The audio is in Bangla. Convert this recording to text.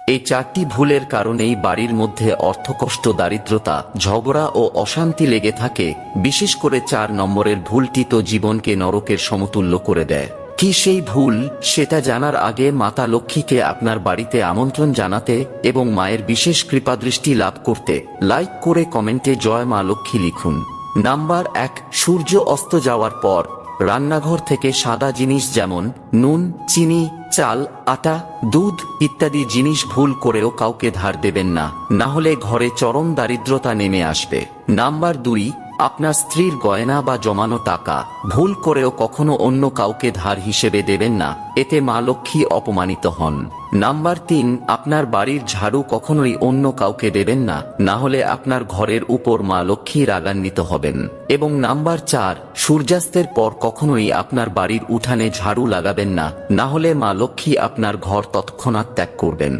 এই 4টি ভুলের কারণেই বাড়ির মধ্যে অর্থকষ্ট, দারিদ্রতা, ঝগড়া ও অশান্তি লেগে থাকে। বিশেষ করে 4 নম্বরের ভুলটি তো জীবনকে নরকের সমতুল্য করে দেয়। কি সেই ভুল, সেটা জানার আগে মাতা লক্ষ্মীকে আপনার বাড়িতে আমন্ত্রণ জানাতে এবং মায়ের বিশেষ কৃপাদৃষ্টি লাভ করতে লাইক করে কমেন্টে জয় মা লক্ষ্মী লিখুন। নাম্বার 1, সূর্য অস্ত যাওয়ার পর রান্নাঘর থেকে সাদা জিনিস যেমন নুন, চিনি, চাল, আটা, দুধ ইত্যাদি জিনিস ভুল করেও কাউকে ধার দেবেন না, না হলে ঘরে চরম দারিদ্রতা নেমে আসবে। নাম্বার 2, আপনার স্ত্রীর গয়না বা জমানো টাকা ভুল করেও কখনো অন্য কাউকে ধার হিসেবে দেবেন না, এতে মা লক্ষ্মী অপমানিত হন। নাম্বার 3, আপনার বাড়ির ঝাড়ু কখনোই অন্য কাউকে দেবেন না, না হলে আপনার ঘরের উপর মা লক্ষ্মী রাগান্বিত হবেন। এবং নাম্বার 4, সূর্যাস্তের পর কখনোই আপনার বাড়ির উঠানে ঝাড়ু লাগাবেন না, না হলে মা লক্ষ্মী আপনার ঘর তৎক্ষণাৎ ত্যাগ করবেন।